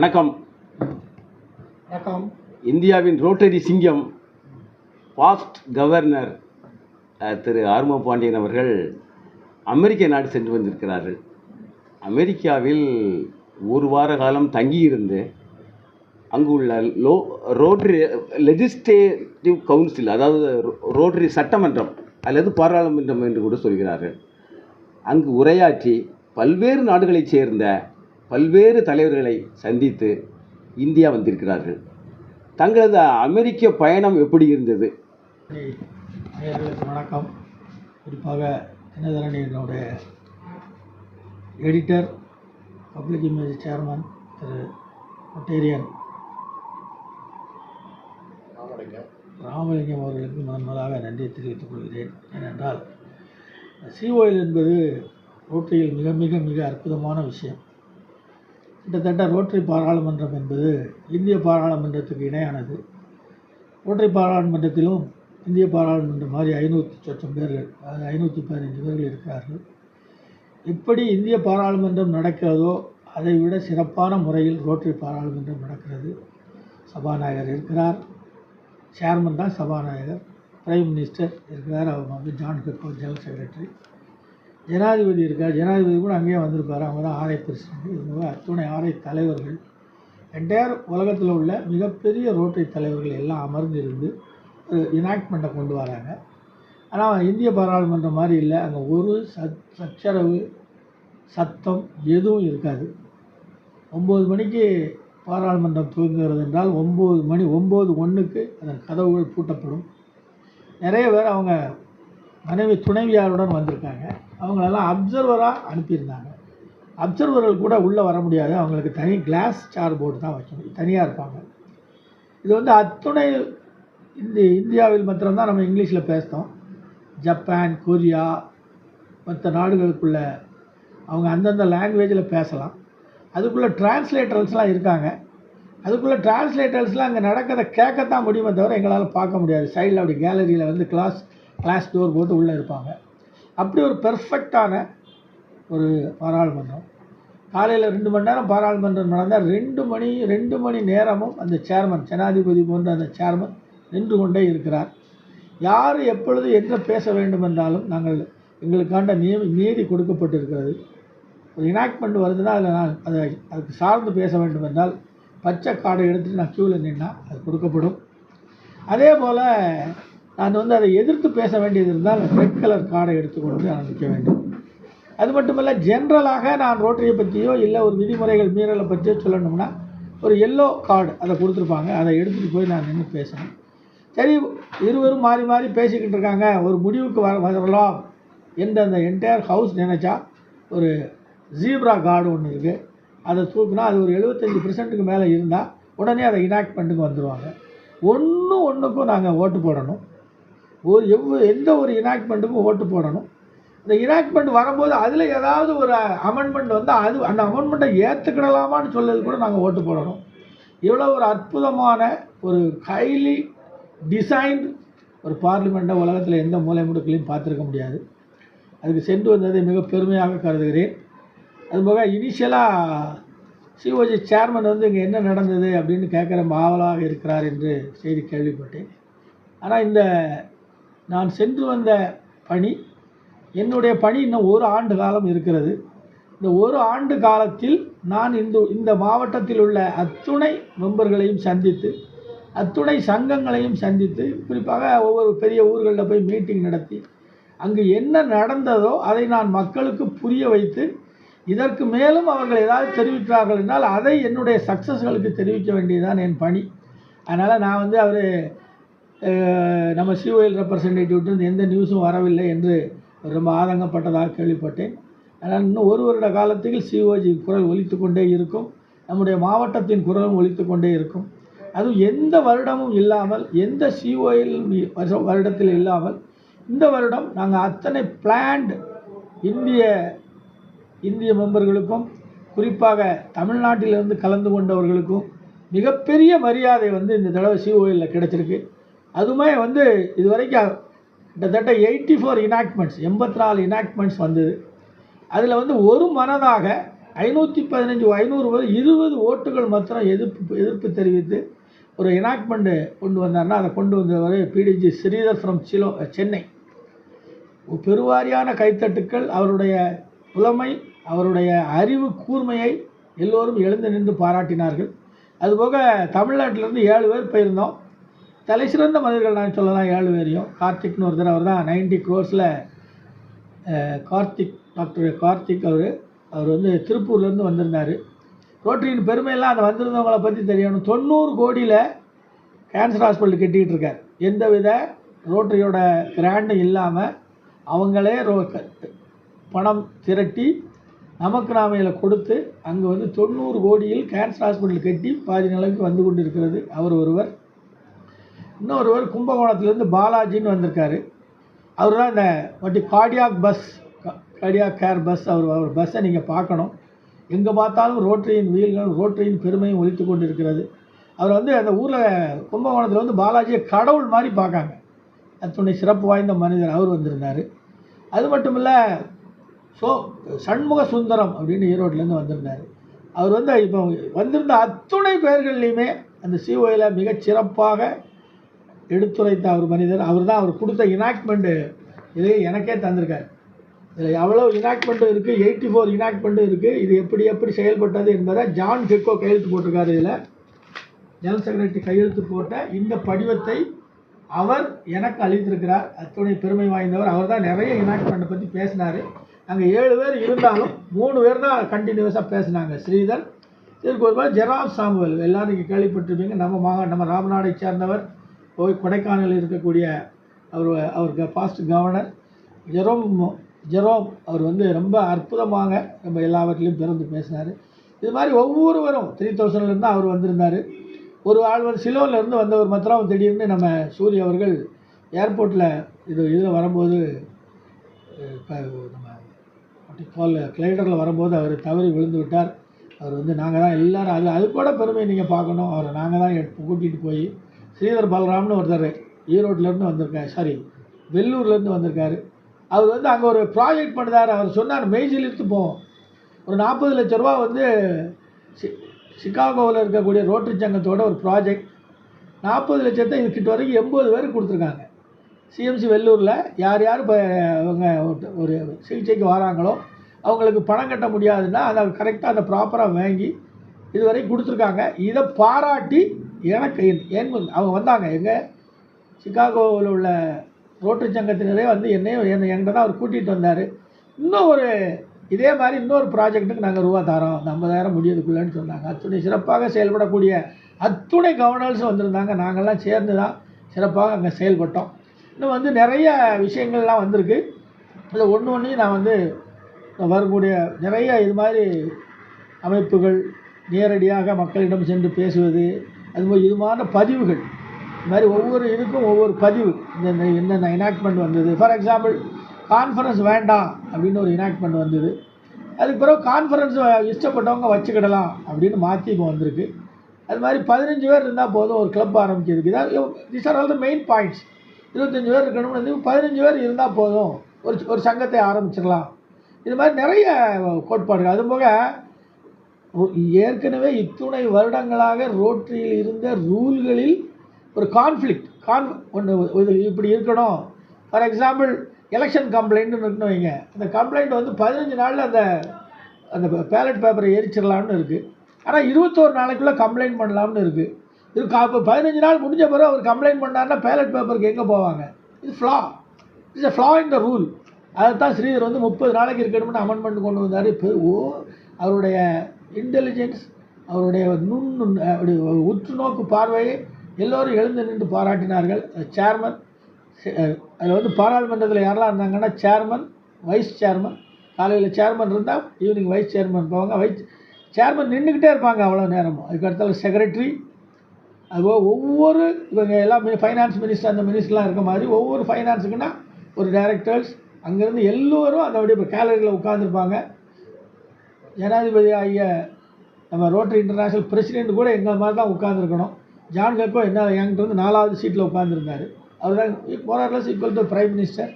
வணக்கம். வணக்கம். இந்தியாவின் ரோட்டரி சிங்கம் பாஸ்ட் கவர்னர் திரு ஆர்மோ பாண்டியன் அவர்கள் அமெரிக்க நாடு சென்று வந்திருக்கிறார்கள். அமெரிக்காவில் ஒரு வார காலம் தங்கியிருந்து அங்கு உள்ள ரோட்டரி லெஜிஸ்லேட்டிவ் கவுன்சில், அதாவது ரோட்டரி சட்டமன்றம் அல்லது பாராளுமன்றம் என்று கூட சொல்கிறார்கள், அங்கு உரையாற்றி பல்வேறு நாடுகளைச் சேர்ந்த பல்வேறு தலைவர்களை சந்தித்து இந்தியா வந்திருக்கிறார்கள். தங்களது அமெரிக்க பயணம் எப்படி இருந்தது? வணக்கம். குறிப்பாக தினதரணியினுடைய எடிட்டர், பப்ளிக் இமேஜ் சேர்மன் திரு ரொட்டேரியன் ராமலிங்கம் அவர்களுக்கு முதன்முதலாக நன்றி தெரிவித்துக் கொள்கிறேன். ஏனென்றால் சிஓஎல் என்பது ரோட்டரியில் மிக மிக மிக அற்புதமான விஷயம். கிட்டத்தட்ட ரோட்டரி பாராளுமன்றம் என்பது இந்திய பாராளுமன்றத்துக்கு இணையானது. ரோட்டரி பாராளுமன்றத்திலும் இந்திய பாராளுமன்றம் மாதிரி 500 பேர்கள், அதாவது 515 பேர்கள் இருக்கிறார்கள். எப்படி இந்திய பாராளுமன்றம் நடக்கிறதோ அதை விட சிறப்பான முறையில் ரோட்டரி பாராளுமன்றம் நடக்கிறது. சபாநாயகர் இருக்கிறார், சேர்மன் தான் சபாநாயகர், பிரைம் மினிஸ்டர் இருக்கிறார், அவங்க வந்து ஜான் பெக்கோ ஜெனரல் செக்ரட்டரி, ஜனாதிபதி இருக்கார், ஜனாதிபதி கூட அங்கேயே வந்திருப்பார், அவங்க தான் ஆர்ஐ பிரசிடென்ட். இவங்க அத்துணை ஆர்ஐ தலைவர்கள், என்டையர் உலகத்தில் உள்ள மிகப்பெரிய ரோட்டரி தலைவர்கள் எல்லாம் அமர்ந்திருந்து ஒரு இனாக்ட்மெண்ட்டை கொண்டு வராங்க. ஆனால் இந்திய பாராளுமன்றம் மாதிரி இல்லை, அங்கே ஒரு சச்சரவு சத்தம் எதுவும் இருக்காது. 9 மணிக்கு பாராளுமன்றம் துவங்குகிறது என்றால் 9:01 அதன் கதவுகள் பூட்டப்படும். நிறைய பேர் அவங்க மனைவி துணைவியாருடன் வந்திருக்காங்க. அவங்களெல்லாம் அப்சர்வராக அனுப்பியிருந்தாங்க. அப்சர்வர்கள் கூட உள்ளே வர முடியாது, அவங்களுக்கு தனி கிளாஸ் சேர் போர்டு தான் வைக்கணும், தனியாக இருப்பாங்க. இது வந்து அத்துணை இந்தியாவில் மாத்திரம்தான் நம்ம இங்கிலீஷில் பேசுகிறோம். ஜப்பான், கொரியா மற்ற நாடுகளுக்குள்ளே அவங்க அந்தந்த லாங்குவேஜில் பேசலாம். அதுக்குள்ளே டிரான்ஸ்லேட்டர்ஸ்லாம் இருக்காங்க. அதுக்குள்ளே டிரான்ஸ்லேட்டர்ஸ்லாம் அங்கே நடக்கிறத கேட்கத்தான் முடியுமே தவிர எங்களால் பார்க்க முடியாது. சைடில் அப்படி கேலரியில் வந்து கிளாஸ் டோர் போட்டு உள்ளே இருப்பாங்க. அப்படி ஒரு பெர்ஃபெக்டான ஒரு பாராளுமன்றம். காலையில் 2 மணி நேரம் பாராளுமன்றம் நடந்தால் 2 மணி நேரமும் அந்த சேர்மன், ஜனாதிபதி போன்ற அந்த சேர்மன் நின்று கொண்டே இருக்கிறார். யார் எப்பொழுது என்ன பேச வேண்டும் என்றாலும் எங்களுக்காண்ட நீதி கொடுக்கப்பட்டிருக்கிறது. ஒரு இனாக்ட்மெண்ட் வருதுன்னா அதுக்கு சார்ந்து பேச வேண்டும் என்றால் பச்சை கார்டை எடுத்துகிட்டு நான் க்யூவில் நின்னா அது கொடுக்கப்படும். அதே போல் நான் வந்து அதை எதிர்த்து பேச வேண்டியது இருந்தால் ரெட் கலர் கார்டை எடுத்துக்கொண்டு நான் நிற்க வேண்டும். அது மட்டுமல்ல, ஜென்ரலாக நான் ரோட்டரியை பற்றியோ இல்லை ஒரு விதிமுறைகள் மீறலை பற்றியோ சொல்லணும்னா ஒரு எல்லோ கார்டு அதை கொடுத்துருப்பாங்க, அதை எடுத்துகிட்டு போய் நான் நின்று பேசணும். சரி, இருவரும் மாறி மாறி பேசிக்கிட்டு இருக்காங்க, ஒரு முடிவுக்கு வரலாம் என்று அந்த என்டையர் ஹவுஸ் நினச்சா ஒரு ஜீப்ரா கார்டு ஒன்று இருக்குது, அதை தூக்குனா அது ஒரு 75% மேலே இருந்தால் உடனே அதை இனாக்ட்மெண்ட்டுக்கு வந்துடுவாங்க. ஒன்றுக்கும் நாங்கள் ஓட்டு போடணும். எந்த ஒரு இனாக்ட்மெண்ட்டுக்கும் ஓட்டு போடணும். இந்த இனாக்ட்மெண்ட் வரும்போது அதில் ஏதாவது ஒரு அமெண்ட்மெண்ட் வந்தால் அந்த அமெண்ட்மெண்ட்டை ஏற்றுக்கிடலாமான்னு சொல்லது கூட நாங்கள் ஓட்டு போடணும். இவ்வளோ ஒரு அற்புதமான ஒரு ஹைலி டிசைன்டு ஒரு பார்லிமெண்ட்டை உலகத்தில் எந்த மூலை முடுக்கிலையும் பார்த்துருக்க முடியாது. அதுக்கு சென்று வந்ததை மிக பெருமையாக கருதுகிறேன். அதுபோக இனிஷியலாக சிஓஜி சேர்மன் வந்து இங்கே என்ன நடந்தது அப்படின்னு கேட்குற ஆவலாக இருக்கிறார் என்று செய்தி கேள்விப்பட்டேன். ஆனால் நான் சென்று வந்த பணி, என்னுடைய பணி இன்னும் 1 ஆண்டு காலம் இருக்கிறது. இந்த 1 ஆண்டு காலத்தில் நான் இந்த மாவட்டத்தில் உள்ள அத்துணை மெம்பர்களையும் சந்தித்து, அத்துணை சங்கங்களையும் சந்தித்து, குறிப்பாக ஒவ்வொரு பெரிய ஊர்களில் போய் மீட்டிங் நடத்தி அங்கு என்ன நடந்ததோ அதை நான் மக்களுக்கு புரிய வைத்து, இதற்கு மேலும் அவர்கள் ஏதாவது தெரிவிக்கிறார்கள் என்றால் அதை என்னுடைய சக்ஸஸ்களுக்கு தெரிவிக்க வேண்டியதுதான் என் பணி. அதனால் நான் வந்து நம்ம சிஓஎல் ரெப்ரசன்டேட்டிவ்ட்டு எந்த நியூஸும் வரவில்லை என்று ரொம்ப ஆதங்கப்பட்டதாக கேள்விப்பட்டேன். அதனால் இன்னும் 1 வருட காலத்தில் சிஓஜி குரல் ஒலித்து கொண்டே இருக்கும், நம்முடைய மாவட்டத்தின் குரலும் ஒலித்து கொண்டே இருக்கும். அதுவும் எந்த வருடமும் இல்லாமல், எந்த சிஓஎல் வருடத்தில் இல்லாமல் இந்த வருடம் நாங்கள் அத்தனை பிளான்டு இந்திய மெம்பர்களுக்கும், குறிப்பாக தமிழ்நாட்டிலிருந்து கலந்து கொண்டவர்களுக்கும் மிகப்பெரிய மரியாதை வந்து இந்த தடவை சிஓஎல்லில் கிடைச்சிருக்கு. அதுவுமே வந்து இதுவரைக்கும் கிட்டத்தட்ட 84 இனாக்ட்மெண்ட்ஸ் 84 இனாக்ட்மெண்ட்ஸ் வந்தது. அதில் வந்து ஒரு மனதாக 515 500 20 ஓட்டுகள் மாத்திரம் எதிர்ப்பு தெரிவித்து ஒரு எனாக்ட்மெண்ட்டு கொண்டு வந்தார்னா, அதை கொண்டு வந்தவர் பிடிஜி ஸ்ரீதர் ஃப்ரம் சென்னை. பெருவாரியான கைத்தட்டுக்கள், அவருடைய புலமை, அவருடைய அறிவு கூர்மையை எல்லோரும் எழுந்து நின்று பாராட்டினார்கள். அதுபோக தமிழ்நாட்டிலேருந்து 7 பேர் போயிருந்தோம். தலை சிறந்த மனிதர்கள் நான் சொல்லலாம் 7 பேரையும். கார்த்திக்னு ஒருத்தர், அவர் தான் 90 crores டாக்டர் கார்த்திக். அவர் வந்து திருப்பூர்லேருந்து வந்திருந்தார். ரோட்டரியின் பெருமையெல்லாம் அந்த வந்திருந்தவங்களை பற்றி தெரியணும். 90 கோடியில் கேன்சர் ஹாஸ்பிட்டல் கட்டிக்கிட்டு இருக்கார். எந்தவித ரோட்டரியோட கிராண்டும் இல்லாமல் அவங்களே பணம் திரட்டி நமக்கு நாமையில் கொடுத்து அங்கே வந்து 90 கோடியில் கேன்சர் ஹாஸ்பிட்டல் கட்டி பாதி நிலைக்கு வந்து கொண்டு இருக்கிறது அவர் ஒருவர். இன்னொருவர் கும்பகோணத்துலேருந்து பாலாஜின்னு வந்திருக்காரு. அவர் தான் இந்த கார்டியாக் கேர் பஸ். அவர் பஸ்ஸை நீங்கள் பார்க்கணும். எங்கே பார்த்தாலும் ரோட்டரியின் வீல்கள், ரோட்டரியின் பெருமையும் ஒலித்து கொண்டு இருக்கிறது. அவர் வந்து அந்த ஊரில் கும்பகோணத்தில் வந்து பாலாஜியை கடவுள் மாதிரி பார்க்காங்க. அத்துணை சிறப்பு வாய்ந்த மனிதர் அவர் வந்திருந்தார். அது மட்டும் இல்லை, சண்முக சுந்தரம் அப்படின்னு ஈரோட்டிலேருந்து வந்திருந்தார். அவர் வந்து இப்போ வந்திருந்த அத்துணை பேர்கள்லையுமே அந்த சிஓயில் மிகச்சிறப்பாக எடுத்துரைத்த ஒரு மனிதர் அவர் தான். அவர் கொடுத்த இனாக்ட்மெண்ட்டு இது எனக்கே தந்திருக்கார். இதில் எவ்வளோ இனாக்ட்மெண்ட்டும் இருக்குது, 84 இனாக்ட்மெண்ட்டும் இருக்குது. இது எப்படி செயல்பட்டது என்பதை ஜான் கெக்கோ கையெழுத்து போட்டிருக்காரு. இதில் ஜெனரல் செக்ரட்டரி கையெழுத்து போட்ட இந்த படிவத்தை அவர் எனக்கு அளித்திருக்கிறார். அத்துணை பெருமை வாய்ந்தவர். அவர் தான் நிறைய இனாக்ட்மெண்ட்டை பற்றி பேசினார். நாங்கள் 7 பேர் இருந்தாலும் 3 பேர் தான் கண்டினியூஸாக பேசினாங்க. ஸ்ரீதர், இதற்கு ஒரு மாதிரி ஜெராம் சாமுவல், எல்லோரும் நீங்கள் கேள்விப்பட்டிருப்பீங்க. நம்ம ராமநாடை சேர்ந்தவர், போய் கொடைக்கானல் இருக்கக்கூடிய அவருக்கு பாஸ்ட் கவர்னர் ஜெரோம் அவர் வந்து ரொம்ப அற்புதமாக நம்ம எல்லாவற்றிலையும் பிறந்து பேசினார். இது மாதிரி ஒவ்வொருவரும் 3000லேருந்து அவர் வந்திருந்தார். ஒரு ஆள் வந்து சிலோன்லேருந்து வந்தவர் மாத்திரம் திடீர்னு நம்ம சூரிய அவர்கள் ஏர்போர்ட்டில் இதில் வரும்போது நம்ம கிளைடரில் வரும்போது அவர் தவறி விழுந்து விட்டார். அவர் வந்து நாங்கள் தான் எல்லோரும் அது கூட பெருமை நீங்கள் பார்க்கணும். அவரை நாங்கள் தான் கூட்டிகிட்டு போய் ஸ்ரீதர் பலராம்னு ஒருத்தர் ஈரோட்டிலேருந்து வந்திருக்காரு, வெள்ளூர்லேருந்து வந்திருக்காரு. அவர் வந்து அங்கே ஒரு ப்ராஜெக்ட் பண்ணுறாரு. அவர் சொன்னார், மெய்சிலிருந்து போவோம், ஒரு 40 லட்ச ரூபா வந்து சிகாகோவில் இருக்கக்கூடிய ரோட்டரி சங்கத்தோட ஒரு ப்ராஜெக்ட். 40 லட்சத்தை இதுக்கிட்ட வரைக்கும் 80 பேருக்கு கொடுத்துருக்காங்க. சிஎம்சி வெள்ளூரில் யார் இப்போ அவங்க ஒரு சிகிச்சைக்கு வராங்களோ அவங்களுக்கு பணம் கட்ட முடியாதுன்னா அதை கரெக்டாக அந்த ப்ராப்பராக வாங்கி இதுவரைக்கும் கொடுத்துருக்காங்க. இதை பாராட்டி எனக்கு அவங்க வந்தாங்க. எங்கள் சிகாகோவில் உள்ள ரோட்டரி சங்கத்தினரே வந்து என்கிட்ட தான் அவர் கூட்டிகிட்டு வந்தார். இன்னும் இதே மாதிரி இன்னொரு ப்ராஜெக்ட்டுக்கு நாங்கள் ரூபா தரோம், 50,000 முடியதுக்குள்ளேன்னு சொன்னாங்க. அத்துணை சிறப்பாக செயல்படக்கூடிய அத்துணை கவர்னர்ஸும் வந்திருந்தாங்க. நாங்கள்லாம் சேர்ந்து தான் சிறப்பாக அங்கே செயல்பட்டோம். இன்னும் வந்து நிறைய விஷயங்கள்லாம் வந்திருக்கு. இதில் ஒன்றையும் நான் வந்து வரக்கூடிய நிறைய இது மாதிரி அமைப்புகள் நேரடியாக மக்களிடம் சென்று பேசுவது, அதுபோல் இது மாதிரி பதிவுகள், இது மாதிரி ஒவ்வொரு இதுக்கும் ஒவ்வொரு பதிவு, இந்த என்னென்ன இனாக்ட்மெண்ட் வந்தது. ஃபார் எக்ஸாம்பிள் கான்ஃபரன்ஸ் வேண்டாம் அப்படின்னு ஒரு இனாக்ட்மெண்ட் வந்தது. அதுக்கு பிறகு கான்ஃபரன்ஸ் இஷ்டப்பட்டவங்க வச்சுக்கிடலாம் அப்படின்னு மாற்றி இப்போ வந்திருக்கு. அது மாதிரி 15 பேர் இருந்தால் போதும் ஒரு கிளப் ஆரம்பிக்கிறதுக்கு. இதான் this are all the main points. 25 பேர் இருக்கணும்னு வந்து 15 பேர் இருந்தால் போதும் ஒரு சங்கத்தை ஆரம்பிச்சிடலாம். இது மாதிரி நிறைய கோட்பாடுகள். அதுபோக ஏற்கனவே இத்துணை வருடங்களாக ரோட்டரியில் இருந்த ரூல்களில் ஒரு கான்ஃப்ளிக்ட் ஒன்று இப்படி இருக்கணும். ஃபார் எக்ஸாம்பிள் எலெக்ஷன் கம்ப்ளைண்ட்னு இருக்கணும் வைங்க. அந்த கம்ப்ளைண்ட் வந்து 15 நாளில் அந்த பேலட் பேப்பரை எரிச்சிடலாம்னு இருக்குது. ஆனால் 21 நாளைக்குள்ளே கம்ப்ளைண்ட் பண்ணலாம்னு இருக்குது. இது இப்போ 15 நாள் முடிஞ்ச பிறகு அவர் கம்ப்ளைண்ட் பண்ணார்னா பேலட் பேப்பருக்கு எங்கே போவாங்க? இது ஃப்ளா, it's a ஃப்ளா in the rule. அதைத்தான் ஸ்ரீதர் வந்து 30 நாளைக்கு இருக்கணும்னு அமெண்ட்மெண்ட் கொண்டு வந்தார். அவருடைய இன்டெலிஜென்ஸ், அவருடைய உற்று நோக்கு பார்வையை எல்லோரும் எழுந்து நின்று பாராட்டினார்கள். சேர்மன், அதில் வந்து பாராளுமன்றத்தில் யாரெல்லாம் இருந்தாங்கன்னா சேர்மன், வைஸ் சேர்மன். காலையில் சேர்மன் இருந்தால் ஈவினிங் வைஸ் சேர்மன் போவாங்க. சேர்மன் நின்றுக்கிட்டே இருப்பாங்க அவ்வளோ நேரமும். அதுக்கடுத்தால செக்ரட்டரி, அதுபோல் ஒவ்வொரு இவங்க எல்லாம் ஃபைனான்ஸ் மினிஸ்டர், அந்த மினிஸ்டர்லாம் இருக்க மாதிரி ஒவ்வொரு ஃபைனான்ஸுக்குன்னா ஒரு டைரக்டர்ஸ், அங்கேருந்து எல்லோரும் அதோடைய இப்போ கேலரியில் உட்காந்துருப்பாங்க. ஜனாதிபதி ஆகிய நம்ம ரோட்டரி இன்டர்நேஷ்னல் பிரசிடெண்ட் கூட எங்கள் மாதிரி தான் உட்காந்துருக்கணும். ஜான் கெக்கோ என்கிட்ட வந்து 4வது சீட்டில் உட்காந்துருந்தார். அவர் தான் more or less equal to prime minister.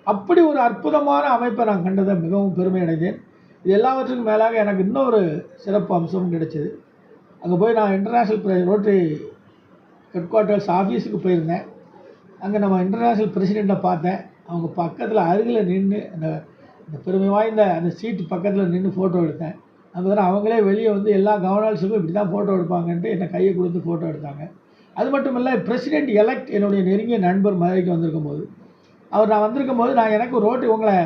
அப்படி ஒரு அற்புதமான அமைப்பை நான் கண்டதை மிகவும் பெருமை அடைந்தேன். இது எல்லாவற்றுக்கும் மேலாக எனக்கு இன்னொரு சிறப்பு அம்சமும் கிடைச்சிது. அங்கே போய் நான் இன்டர்நேஷ்னல் ரோட்டரி ஹெட் குவார்ட்டர்ஸ் ஆஃபீஸுக்கு போயிருந்தேன். அங்கே நம்ம இன்டர்நேஷ்னல் பிரசிடெண்ட்டை பார்த்தேன். அவங்க பக்கத்தில் அருகில் நின்று அந்த பெருமை வாய்ந்த அந்த சீட்டு பக்கத்தில் நின்று ஃபோட்டோ எடுத்தேன். அப்போ தான் அவங்களே வெளியே வந்து எல்லா கவர்னர்ஸுக்கும் இப்படி தான் ஃபோட்டோ எடுப்பாங்கன்ட்டு என்னை கையை கொடுத்து ஃபோட்டோ எடுத்தாங்க. அது மட்டும் இல்லை, பிரசிடெண்ட் எலெக்ட் என்னுடைய நெருங்கிய நண்பர் மதுரைக்கு வந்திருக்கும் போது நான் வந்திருக்கும் போது நான் எனக்கு ரோட்டரி உங்களை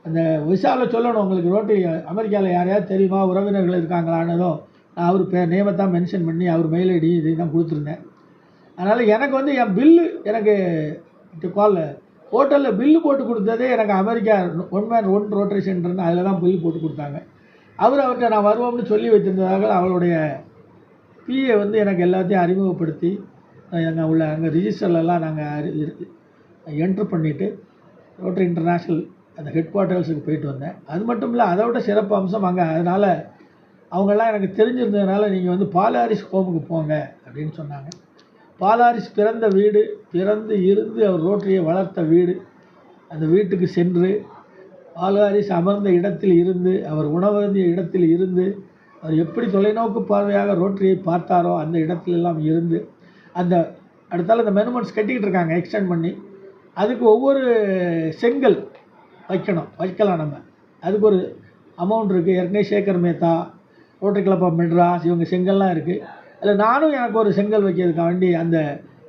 அந்த விசாவில் சொல்லணும், உங்களுக்கு ரோட்டரி அமெரிக்காவில் யாரையாவது தெரியுமா, உறவினர்கள் இருக்காங்களானதோ நான் அவர் நேமை தான் மென்ஷன் பண்ணி அவர் மெயில் ஐடி இது தான் கொடுத்துருந்தேன். அதனால் எனக்கு வந்து என் பில்லு எனக்கு ஹோட்டலில் பில்லு போட்டு கொடுத்ததே எனக்கு அமெரிக்கா 1 மேன் 1 ரோட்டரி சென்டர்னு அதில் தான் பில்லு போட்டு கொடுத்தாங்க. அவர்கிட்ட நான் வருவோம்னு சொல்லி வைத்திருந்ததாக அவளுடைய பிஏ வந்து எனக்கு எல்லாத்தையும் அறிமுகப்படுத்தி நாங்கள் உள்ள அங்கே ரிஜிஸ்டர்லலாம் நாங்கள் என்ட்ரு பண்ணிவிட்டு ரோட்டரி இன்டர்நேஷ்னல் அந்த ஹெட் குவார்ட்டர்ஸுக்கு போயிட்டு வந்தேன். அது மட்டும் இல்லை, அதை விட சிறப்பு அம்சம் அங்கே அதனால் அவங்கெல்லாம் எனக்கு தெரிஞ்சிருந்ததுனால நீங்கள் வந்து பால் ஹாரிஸ் ஹோமுக்கு போங்க அப்படின்னு சொன்னாங்க. பால் ஹாரிஸ் பிறந்த வீடு, பிறந்து இருந்து அவர் ரோட்டரியை வளர்த்த வீடு, அந்த வீட்டுக்கு சென்று பால் ஹாரிஸ் அமர்ந்த இடத்தில் இருந்து, அவர் உணவருந்திய இடத்தில் இருந்து, அவர் எப்படி தொலைநோக்கு பார்வையாக ரோட்டரியை பார்த்தாரோ அந்த இடத்துலெல்லாம் இருந்து, அந்த அடுத்தால அந்த மெனுமெண்ட்ஸ் கட்டிக்கிட்டு இருக்காங்க எக்ஸ்டெண்ட் பண்ணி, அதுக்கு ஒவ்வொரு செங்கல் வைக்கலாம் நம்ம, அதுக்கு ஒரு அமௌண்ட் இருக்குது. ஏற்கனவே Shekhar Mehta, Rotary Club of Madras இவங்க செங்கல்லாம் இருக்குது. அதில் நானும் எனக்கு ஒரு செங்கல் வைக்கிறதுக்காக வேண்டி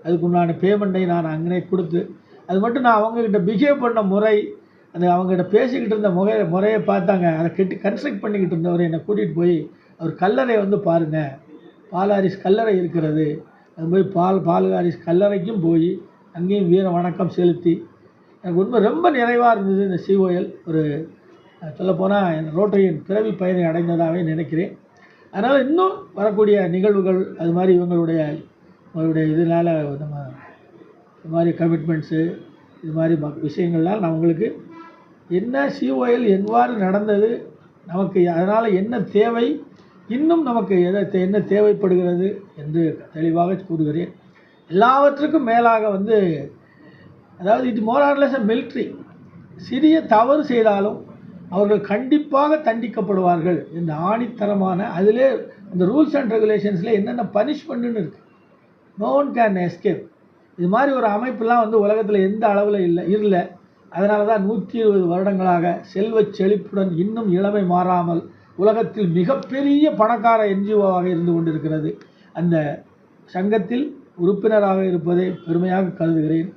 அதுக்குண்டான பேமெண்ட்டை நான் அங்கே கொடுத்து, அது மட்டும் நான் அவங்கக்கிட்ட பிஹேவ் பண்ண முறை, அந்த அவங்ககிட்ட பேசிக்கிட்டு இருந்த முறையை பார்த்தாங்க. அதை கன்ஸ்ட்ரக்ட் பண்ணிக்கிட்டு இருந்தவர் என்னை கூட்டிகிட்டு போய் அவர் கல்லறை வந்து பாருங்கள், பால் ஹாரிஸ் கல்லறை இருக்கிறது, அது போய் பால் ஹாரிஸ் கல்லறைக்கும் போய் அங்கேயும் வீர வணக்கம் செலுத்தி எனக்கு உண்மை ரொம்ப நிறைவாக இருந்தது. இந்த சிஓஎல் ஒரு சொல்லப்போனால் என் ரோட்டரியின் பிறவி பயனை அடைந்ததாகவே நினைக்கிறேன். அதனால் இன்னும் வரக்கூடிய நிகழ்வுகள் அது மாதிரி இவங்களுடைய இதனால் நம்ம இது மாதிரி கமிட்மெண்ட்ஸு இது மாதிரி விஷயங்கள்லாம் நான் உங்களுக்கு என்ன சிஓஎல் எவ்வாறு நடந்தது, நமக்கு அதனால் என்ன தேவை, இன்னும் நமக்கு என்ன தேவைப்படுகிறது என்று தெளிவாக கூறுகிறேன். எல்லாவற்றுக்கும் மேலாக வந்து அதாவது it more or less military, சிறிய தவறு செய்தாலும் அவர்கள் கண்டிப்பாக தண்டிக்கப்படுவார்கள் இந்த ஆணித்தரமான அதிலே அந்த ரூல்ஸ் அண்ட் ரெகுலேஷன்ஸில் என்னென்ன பனிஷ்மெண்ட்டுன்னு இருக்குது. No one can escape. இது மாதிரி ஒரு அமைப்புலாம் வந்து உலகத்தில் எந்த அளவில் இல்லை. அதனால தான் 120 வருடங்களாக செல்வச் செழிப்புடன் இன்னும் இளமை மாறாமல் உலகத்தில் மிகப்பெரிய பணக்கார என்ஜிஓவாக இருந்து கொண்டிருக்கிறது. அந்த சங்கத்தில் உறுப்பினராக இருப்பதை பெருமையாக கருதுகிறேன்.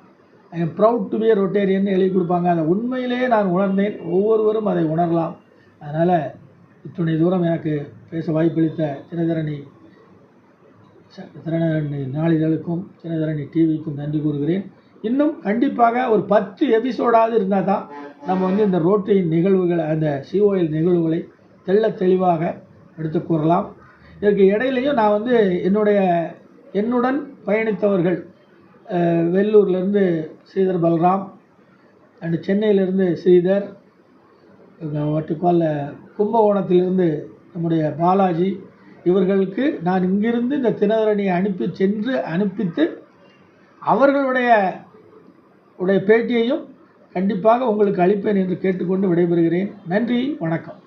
I am proud to be a Rotarian எழுதி கொடுப்பாங்க. அதை உண்மையிலேயே நான் உணர்ந்தேன். ஒவ்வொருவரும் அதை உணரலாம். அதனால் இத்துணை தூரம் எனக்கு பேச வாய்ப்பளித்த தினதரணி நாளிதழுக்கும் தினதரணி டிவிக்கும் நன்றி கூறுகிறேன். இன்னும் கண்டிப்பாக ஒரு 10 எபிசோடாவது இருந்தால் தான் நம்ம வந்து இந்த ரோட்டரியின் நிகழ்வுகள், அந்த சிஓஎல் நிகழ்வுகளை தெளிவாக எடுத்து கூறலாம். இதற்கு இடையிலையும் நான் வந்து என்னுடன் பயணித்தவர்கள் வெள்ளூர்லேருந்து ஸ்ரீதர் பல்ராம் அண்டு சென்னையிலேருந்து ஸ்ரீதர், கும்பகோணத்திலிருந்து நம்முடைய பாலாஜி, இவர்களுக்கு நான் இங்கிருந்து இந்த தினதரணியை அனுப்பித்து அவர்களுடைய பேட்டியையும் கண்டிப்பாக உங்களுக்கு அளிப்பேன் என்று கேட்டுக்கொண்டு விடைபெறுகிறேன். நன்றி, வணக்கம்.